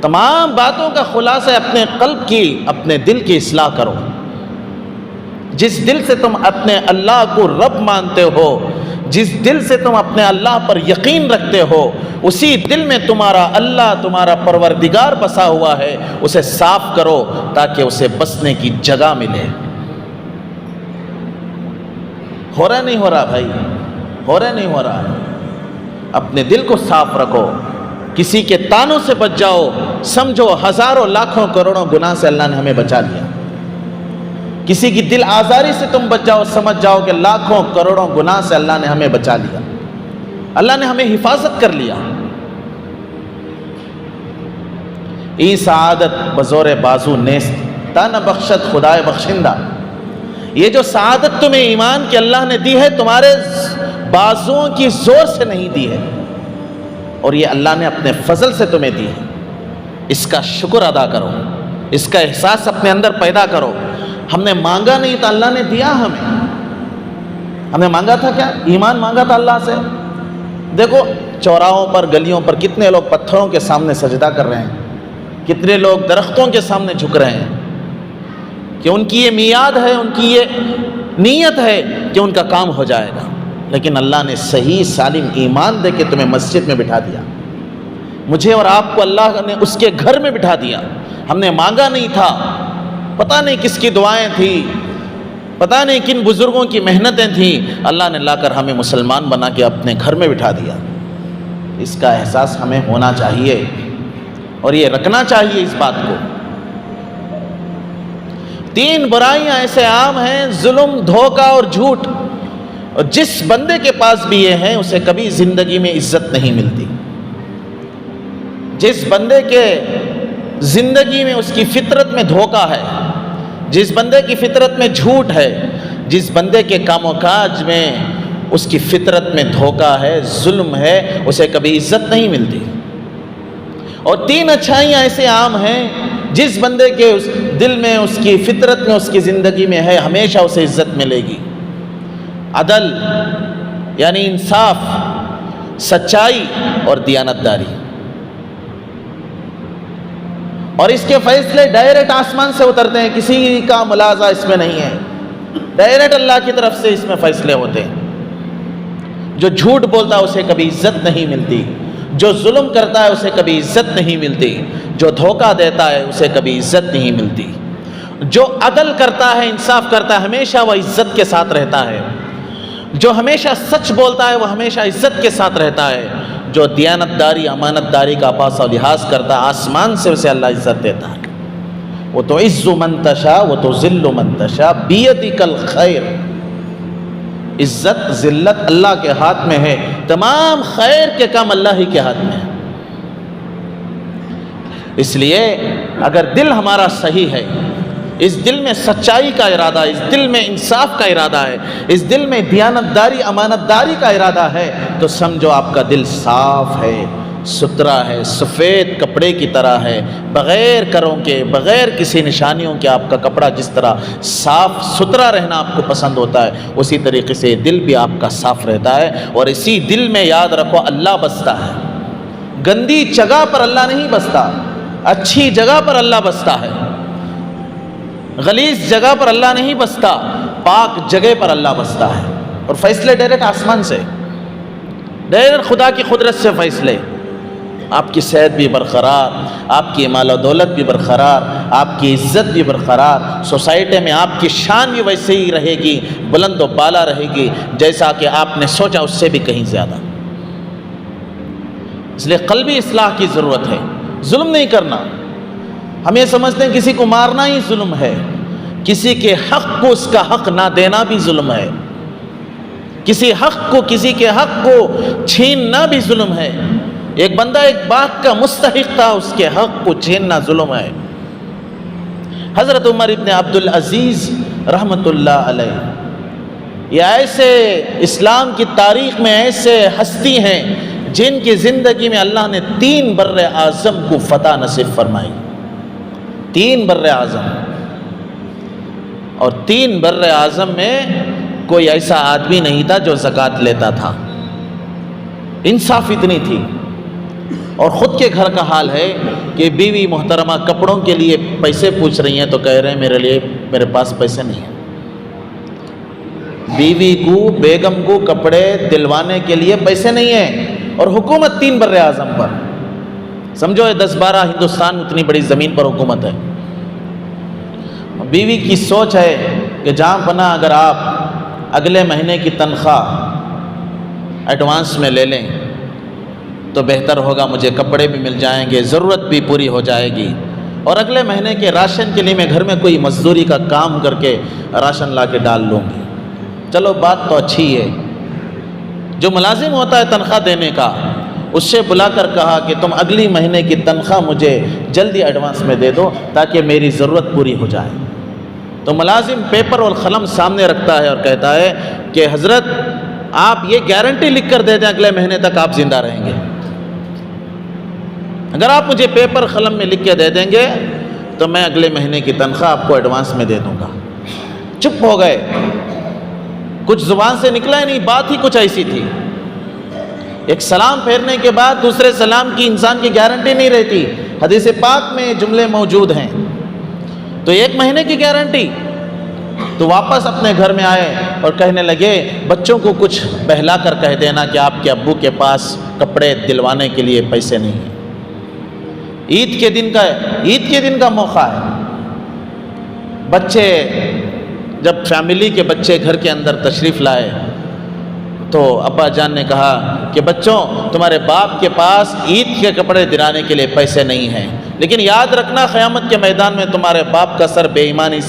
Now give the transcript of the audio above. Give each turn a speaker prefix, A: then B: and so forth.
A: تمام باتوں کا خلاصہ اپنے قلب کی، اپنے دل کی اصلاح کرو۔ جس دل سے تم اپنے اللہ کو رب مانتے ہو، جس دل سے تم اپنے اللہ پر یقین رکھتے ہو، اسی دل میں تمہارا اللہ، تمہارا پروردگار بسا ہوا ہے، اسے صاف کرو تاکہ اسے بسنے کی جگہ ملے۔ ہو رہا نہیں ہو رہا بھائی؟ ہو رہا نہیں ہو رہا؟ اپنے دل کو صاف رکھو، کسی کے تانوں سے بچ جاؤ، سمجھو ہزاروں لاکھوں کروڑوں گناہ سے اللہ نے ہمیں بچا لیا۔ کسی کی دل آزاری سے تم بچ جاؤ، سمجھ جاؤ کہ لاکھوں کروڑوں گناہ سے اللہ نے ہمیں بچا لیا، اللہ نے ہمیں حفاظت کر لیا۔ ای سعادت بزور بازو نیست، تن بخشت خدائے بخشندہ۔ یہ جو سعادت تمہیں ایمان کی اللہ نے دی ہے، تمہارے بازوؤں کی زور سے نہیں دی ہے، اور یہ اللہ نے اپنے فضل سے تمہیں دی ہے۔ اس کا شکر ادا کرو، اس کا احساس اپنے اندر پیدا کرو۔ ہم نے مانگا نہیں تھا، اللہ نے دیا ہمیں۔ ہم نے مانگا تھا کیا؟ ایمان مانگا تھا اللہ سے۔ دیکھو چوراہوں پر، گلیوں پر کتنے لوگ پتھروں کے سامنے سجدہ کر رہے ہیں، کتنے لوگ درختوں کے سامنے جھک رہے ہیں، کہ ان کی یہ میعاد ہے، ان کی یہ نیت ہے کہ ان کا کام ہو جائے گا۔ لیکن اللہ نے صحیح سالم ایمان دے کے تمہیں مسجد میں بٹھا دیا، مجھے اور آپ کو اللہ نے اس کے گھر میں بٹھا دیا۔ ہم نے مانگا نہیں تھا، پتہ نہیں کس کی دعائیں تھیں، پتہ نہیں کن بزرگوں کی محنتیں تھیں، اللہ نے لا کر ہمیں مسلمان بنا کے اپنے گھر میں بٹھا دیا۔ اس کا احساس ہمیں ہونا چاہیے اور یہ رکھنا چاہیے اس بات کو۔ 3 برائیاں ایسے عام ہیں، ظلم، دھوکہ اور جھوٹ، اور جس بندے کے پاس بھی یہ ہیں اسے کبھی زندگی میں عزت نہیں ملتی۔ جس بندے کے زندگی میں اس کی فطرت میں دھوکہ ہے، جس بندے کی فطرت میں جھوٹ ہے، جس بندے کے کام و کاج میں اس کی فطرت میں دھوکہ ہے، ظلم ہے، اسے کبھی عزت نہیں ملتی۔ اور 3 اچھائیاں ایسے عام ہیں، جس بندے کے اس دل میں، اس کی فطرت میں، اس کی زندگی میں ہے، ہمیشہ اسے عزت ملے گی۔ عدل یعنی انصاف، سچائی اور دیانتداری، اور اس کے فیصلے ڈائریکٹ آسمان سے اترتے ہیں، کسی کا ملاحظہ اس میں نہیں ہے، ڈائریکٹ اللہ کی طرف سے اس میں فیصلے ہوتے ہیں۔ جو جھوٹ بولتا ہے اسے کبھی عزت نہیں ملتی، جو ظلم کرتا ہے اسے کبھی عزت نہیں ملتی، جو دھوکہ دیتا ہے اسے کبھی عزت نہیں ملتی۔ جو عدل کرتا ہے، انصاف کرتا ہے، ہمیشہ وہ عزت کے ساتھ رہتا ہے۔ جو ہمیشہ سچ بولتا ہے وہ ہمیشہ عزت کے ساتھ رہتا ہے۔ جو دیانتداری، امانتداری کا پاس و لحاظ کرتا ہے، آسمان سے اسے اللہ عزت دیتا ہے۔ وہ تو عز من تشاء وہ تو ذل من تشاء بیدک الخیر۔ عزت، ذلت اللہ کے ہاتھ میں ہے، تمام خیر کے کام اللہ ہی کے ہاتھ میں ہے۔ اس لیے اگر دل ہمارا صحیح ہے، اس دل میں سچائی کا ارادہ ہے، اس دل میں انصاف کا ارادہ ہے، اس دل میں دیانتداری، امانتداری کا ارادہ ہے، تو سمجھو آپ کا دل صاف ہے، ستھرا ہے، سفید کپڑے کی طرح ہے، بغیر کروں کے، بغیر کسی نشانیوں کے آپ کا کپڑا جس طرح صاف ستھرا رہنا آپ کو پسند ہوتا ہے، اسی طریقے سے دل بھی آپ کا صاف رہتا ہے۔ اور اسی دل میں یاد رکھو اللہ بستا ہے، گندی جگہ پر اللہ نہیں بستا، اچھی جگہ پر اللہ بستا ہے، غلیظ جگہ پر اللہ نہیں بستا، پاک جگہ پر اللہ بستا ہے۔ اور فیصلے ڈائریکٹ آسمان سے، ڈائریکٹ خدا کی قدرت سے فیصلے۔ آپ کی صحت بھی برقرار، آپ کی مال و دولت بھی برقرار، آپ کی عزت بھی برقرار، سوسائٹی میں آپ کی شان بھی ویسے ہی رہے گی، بلند و بالا رہے گی، جیسا کہ آپ نے سوچا اس سے بھی کہیں زیادہ۔ اس لیے قلبی اصلاح کی ضرورت ہے، ظلم نہیں کرنا۔ ہم یہ سمجھتے ہیں کسی کو مارنا ہی ظلم ہے، کسی کے حق کو اس کا حق نہ دینا بھی ظلم ہے، کسی حق کو، کسی کے حق کو چھیننا بھی ظلم ہے۔ ایک بندہ ایک بات کا مستحق تھا، اس کے حق کو چھیننا ظلم ہے۔ حضرت عمر ابن عبدالعزیز رحمۃ اللہ علیہ، یہ ایسے اسلام کی تاریخ میں ایسے ہستی ہیں جن کی زندگی میں اللہ نے 3 بر اعظم کو فتح نصیب فرمائی، 3 بر اعظم، اور 3 بر اعظم میں کوئی ایسا آدمی نہیں تھا جو زکوٰۃ لیتا تھا، انصاف اتنی تھی۔ اور خود کے گھر کا حال ہے کہ بیوی محترمہ کپڑوں کے لیے پیسے پوچھ رہی ہیں تو کہہ رہے ہیں میرے پاس پیسے نہیں ہیں۔ بیوی کو، بیگم کو کپڑے دلوانے کے لیے پیسے نہیں ہیں، اور حکومت 3 بر اعظم پر، سمجھو 10-12 ہندوستان اتنی بڑی زمین پر حکومت ہے۔ بیوی کی سوچ ہے کہ جہاں پناہ اگر آپ اگلے مہینے کی تنخواہ ایڈوانس میں لے لیں تو بہتر ہوگا، مجھے کپڑے بھی مل جائیں گے، ضرورت بھی پوری ہو جائے گی، اور اگلے مہینے کے راشن کے لیے میں گھر میں کوئی مزدوری کا کام کر کے راشن لا کے ڈال لوں گی۔ چلو بات تو اچھی ہے۔ جو ملازم ہوتا ہے تنخواہ دینے کا، اس سے بلا کر کہا کہ تم اگلی مہینے کی تنخواہ مجھے جلدی ایڈوانس میں دے دو تاکہ میری ضرورت پوری ہو جائے۔ تو ملازم پیپر اور قلم سامنے رکھتا ہے اور کہتا ہے کہ حضرت آپ یہ گارنٹی لکھ کر دے دیں اگلے مہینے تک آپ زندہ رہیں گے، اگر آپ مجھے پیپر قلم میں لکھ کے دے دیں گے تو میں اگلے مہینے کی تنخواہ آپ کو ایڈوانس میں دے دوں گا۔ چپ ہو گئے، کچھ زبان سے نکلا ہی نہیں، بات ہی کچھ ایسی تھی۔ ایک سلام پھیرنے کے بعد دوسرے سلام کی انسان کی گارنٹی نہیں رہتی، حدیث پاک میں جملے موجود ہیں۔ تو 1 مہینے کی گارنٹی، تو واپس اپنے گھر میں آئے اور کہنے لگے بچوں کو کچھ بہلا کر کہہ دینا کہ آپ کے ابو کے پاس کپڑے دلوانے کے لیے پیسے نہیں ہیں۔ عید کے دن کا موقع ہے، بچے جب فیملی کے بچے گھر کے اندر تشریف لائے تو ابا جان نے کہا کہ بچوں تمہارے باپ کے پاس عید کے کپڑے دلانے کے لیے پیسے نہیں ہیں، لیکن یاد رکھنا قیامت کے میدان میں تمہارے باپ کا سر بے ایمانی